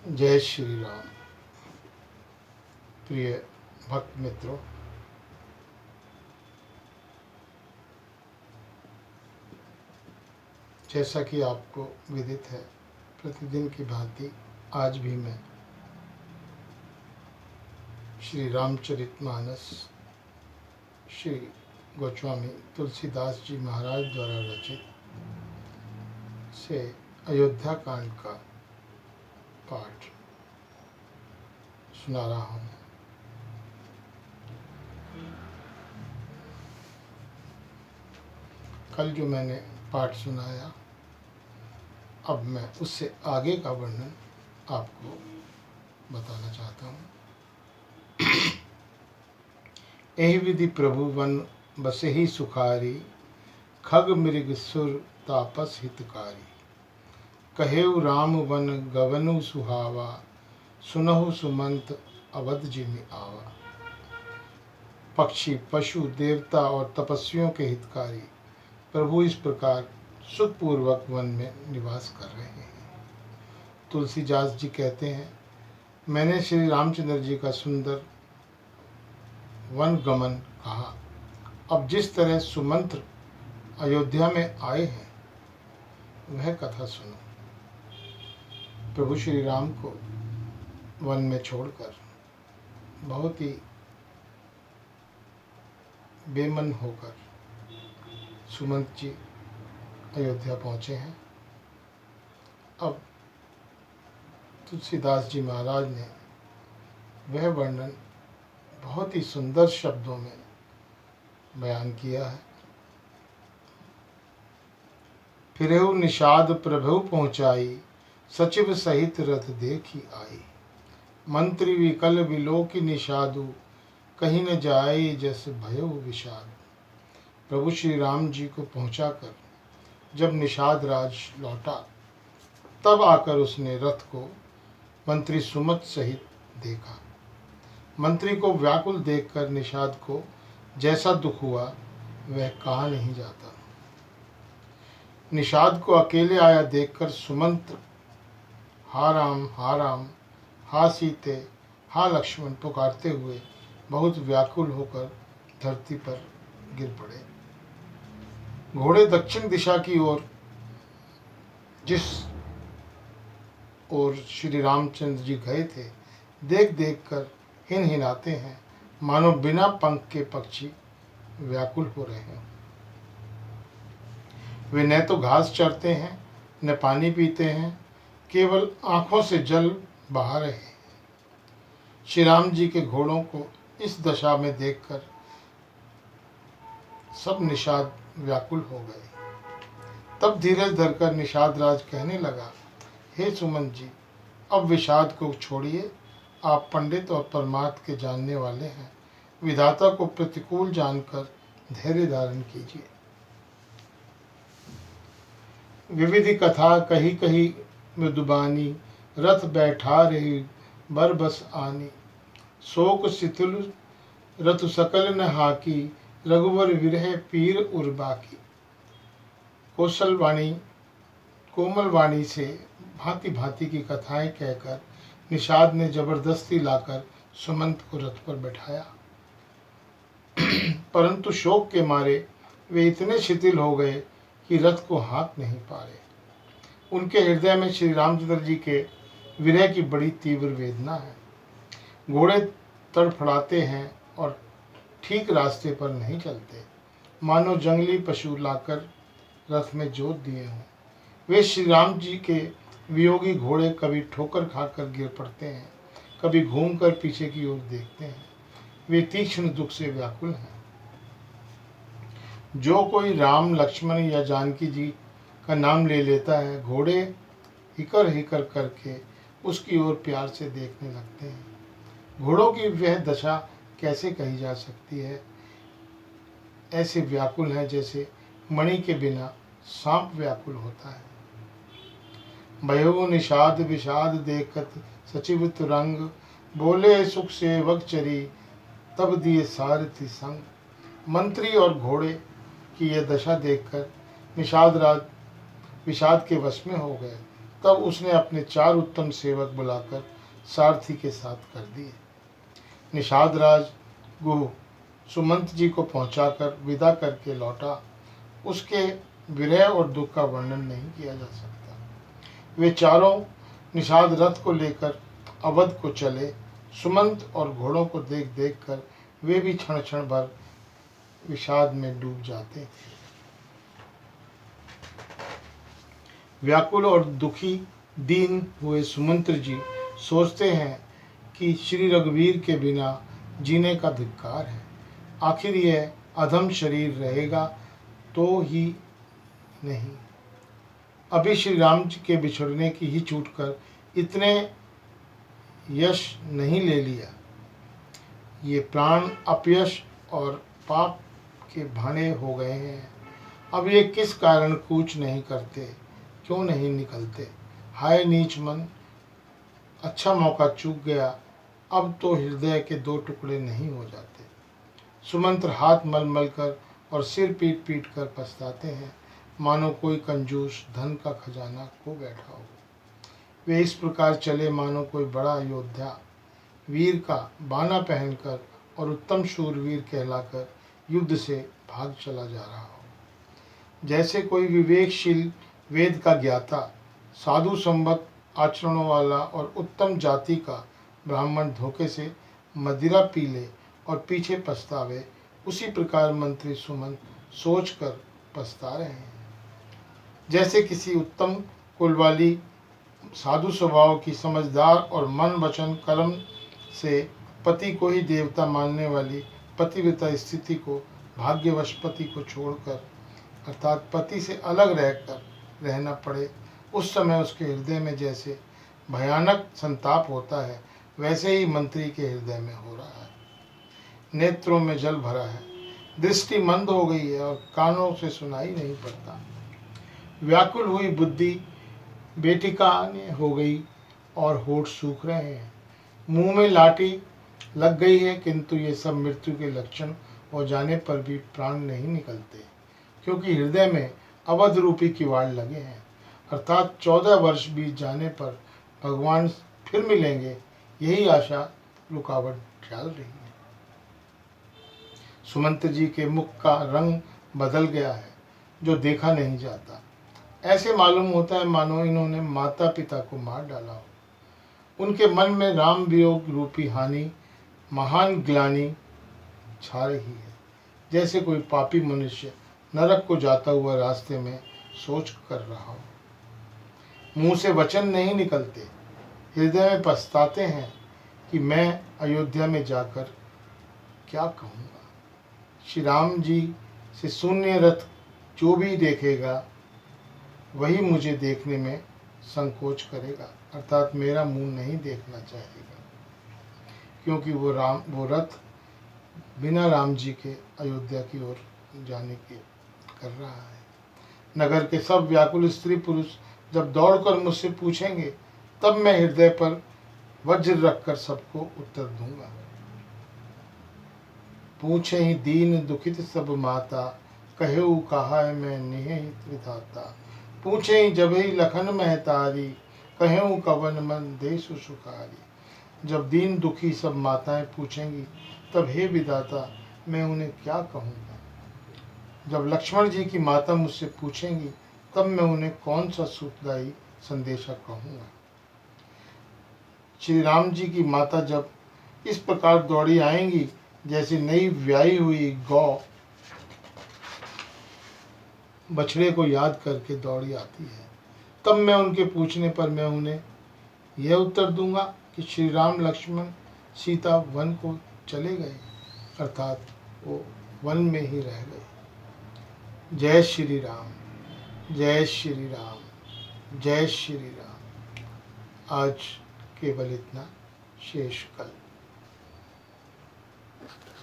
जय श्री राम। प्रिय भक्त मित्रों, जैसा कि आपको विदित है, प्रतिदिन की भांति आज भी मैं श्री रामचरितमानस श्री गोस्वामी तुलसीदास जी महाराज द्वारा रचित से अयोध्या कांड का पाठ सुना रहा हूँ। कल जो मैंने पाठ सुनाया, अब मैं उससे आगे का वर्णन आपको बताना चाहता हूँ। एहि विधि प्रभु वन बसे ही सुखारी, खग मृग सुर तापस हितकारी। कहेउ राम वन गवनु सुहावा, सुनहु सुमंत अवध जिमि आवा। पक्षी पशु देवता और तपस्वियों के हितकारी प्रभु इस प्रकार सुखपूर्वक वन में निवास कर रहे हैं। तुलसीदास जी कहते हैं, मैंने श्री रामचंद्र जी का सुंदर वन गमन कहा। अब जिस तरह सुमंत्र अयोध्या में आए हैं, वह कथा सुनो। प्रभु श्री राम को वन में छोड़कर बहुत ही बेमन होकर सुमंत जी अयोध्या पहुँचे हैं। अब तुलसीदास जी महाराज ने वह वर्णन बहुत ही सुंदर शब्दों में बयान किया है। फिरेहु निषाद प्रभु पहुँचाई, सचिव सहित रथ देखी आई। मंत्री विकल विलोकी निषादु, कहीं न जाए जस भयो विषाद। प्रभु श्री राम जी को पहुंचाकर जब निषाद राज लौटा, तब आकर उसने रथ को मंत्री सुमत सहित देखा। मंत्री को व्याकुल देखकर निषाद को जैसा दुख हुआ वह कहा नहीं जाता। निषाद को अकेले आया देखकर सुमंत हा राम, हा सीते, हा लक्ष्मण पुकारते हुए बहुत व्याकुल होकर धरती पर गिर पड़े। घोड़े दक्षिण दिशा की ओर, जिस ओर श्री रामचंद्र जी गए थे, देख देख कर हिनहिनाते हैं, मानो बिना पंख के पक्षी व्याकुल हो रहे हैं। वे न तो घास चरते हैं, न पानी पीते हैं, केवल आंखों से जल बहा रहे हैं। श्री राम जी के घोड़ों को इस दशा में देखकर सब निषाद व्याकुल हो गए। तब धीरज धरकर निषाद राज कहने लगा, हे सुमंत जी, अब विषाद को छोड़िए। आप पंडित और परमार्थ के जानने वाले हैं। विधाता को प्रतिकूल जानकर धैर्य धारण कीजिए। विविधि कथा कही कही मृदुबानी, रथ बैठा रही बर बस आनी। शोक शिथिल रथ सकल न हाकी, रघुवर विरह पीर उर्बाकी। कोमल वाणी से भांति भांति की कथाएं कहकर निषाद ने जबरदस्ती लाकर सुमंत को रथ पर बैठाया। परंतु शोक के मारे वे इतने शिथिल हो गए कि रथ को हाँक नहीं पा रहे। उनके हृदय में श्री रामचंद्र जी के विरह की बड़ी तीव्र वेदना है। घोड़े तड़फड़ाते हैं और ठीक रास्ते पर नहीं चलते, मानो जंगली पशु लाकर रथ में जोत दिए हों। वे श्री राम जी के वियोगी घोड़े कभी ठोकर खाकर गिर पड़ते हैं, कभी घूमकर पीछे की ओर देखते हैं। वे तीक्ष्ण दुख से व्याकुल हैं। जो कोई राम, लक्ष्मण या जानकी जी का नाम ले लेता है, घोड़े हिकर हिकर करके उसकी ओर प्यार से देखने लगते हैं। घोड़ों की वह दशा कैसे कही जा सकती है? ऐसे व्याकुल है जैसे मणि के बिना सांप व्याकुल होता है। भयो निषाद विषाद देखत सचिव तुरंग, बोले सुख सेवक चरी, तब दिए सारथी संग। मंत्री और घोड़े की यह दशा देखकर निषाद राज विषाद के वश में हो गए। तब उसने अपने 4 उत्तम सेवक बुलाकर सारथी के साथ कर दिए। निषाद राज गुह सुमंत जी को पहुंचाकर विदा करके लौटा। उसके विरह और दुख का वर्णन नहीं किया जा सकता। वे चारों निषाद रथ को लेकर अवध को चले। सुमंत और घोड़ों को देख देख कर वे भी क्षण क्षण भर विषाद में डूब जाते थे। व्याकुल और दुखी दीन हुए सुमंत्र जी सोचते हैं कि श्री रघुवीर के बिना जीने का धिक्कार है। आखिर यह अधम शरीर रहेगा तो ही नहीं, अभी श्री राम जी के बिछड़ने की ही छूटकर इतने यश नहीं ले लिया। ये प्राण अपयश और पाप के भाने हो गए हैं। अब ये किस कारण कूच नहीं करते, क्यों नहीं निकलते। हाय नीच मन, अच्छा मौका चूक गया। अब तो हृदय के 2 टुकड़े नहीं हो जाते। सुमंत्र हाथ मल मल कर और सिर पीट पीट कर पछताते हैं, मानो कोई कंजूस धन का खजाना खो बैठा हो। वे इस प्रकार चले मानो कोई बड़ा योद्धा वीर का बाना पहनकर और उत्तम शूरवीर कहलाकर युद्ध से भाग चला जा रहा हो। जैसे कोई विवेकशील वेद का ज्ञाता, साधु संबत आचरणों वाला और उत्तम जाति का ब्राह्मण धोखे से मदिरा पी ले और पीछे पछतावे, उसी प्रकार मंत्री सुमन सोच कर पछता रहे हैं। जैसे किसी उत्तम कुल वाली साधु स्वभाव की समझदार और मन वचन कर्म से पति को ही देवता मानने वाली पतिव्रता स्थिति को भाग्यवश पति को छोड़कर अर्थात पति से अलग रहकर रहना पड़े, उस समय उसके हृदय में जैसे भयानक संताप होता है, वैसे ही मंत्री के हृदय में हो रहा है। नेत्रों में जल भरा है, दृष्टि मंद हो गई है और कानों से सुनाई नहीं पड़ता। व्याकुल हुई बुद्धि बेठिकाने हो गई और होठ सूख रहे हैं। मुंह में लाठी लग गई है, किंतु ये सब मृत्यु के लक्षण हो जाने पर भी प्राण नहीं निकलते, क्योंकि हृदय में अवध रूपी किवाड़ लगे हैं। अर्थात 14 वर्ष बीत जाने पर भगवान फिर मिलेंगे, यही आशा रुकावट डाल रही है। सुमंत जी के मुख का रंग बदल गया है, जो देखा नहीं जाता। ऐसे मालूम होता है मानो इन्होंने माता पिता को मार डाला हो। उनके मन में राम वियोग रूपी हानि महान ग्लानि छा रही है। जैसे कोई पापी मनुष्य नरक को जाता हुआ रास्ते में सोच कर रहा हो। मुंह से वचन नहीं निकलते, हृदय में पछताते हैं कि मैं अयोध्या में जाकर क्या कहूँगा। श्री राम जी से शून्य रथ जो भी देखेगा वही मुझे देखने में संकोच करेगा, अर्थात मेरा मुंह नहीं देखना चाहेगा, क्योंकि वो रथ बिना राम जी के अयोध्या की ओर जाने के कर रहा है। नगर के सब व्याकुल स्त्री पुरुष जब दौड़कर मुझसे पूछेंगे, तब मैं हृदय पर वज्र रखकर सबको उत्तर दूंगा। पूछे ही दीन दुखित सब माता, कहेऊ कहा है मैं निहित विधाता। पूछे ही जब ही लखन महतारी, कहेऊ कवन मन देसु सुखारी। जब दीन दुखी सब माताएं पूछेंगी, तब हे विधाता मैं उन्हें क्या कहूँगा। जब लक्ष्मण जी की माता मुझसे पूछेंगी, तब मैं उन्हें कौन सा सुखदायी संदेशा कहूँगा। श्री राम जी की माता जब इस प्रकार दौड़ी आएंगी, जैसे नई ब्याही हुई गौ बछड़े को याद करके दौड़ी आती है, तब मैं उनके पूछने पर मैं उन्हें यह उत्तर दूंगा कि श्री राम लक्ष्मण सीता वन को चले गए, अर्थात वो वन में ही रह गए। जय श्री राम, जय श्री राम, जय श्री राम। आज केवल इतना, शेष कल।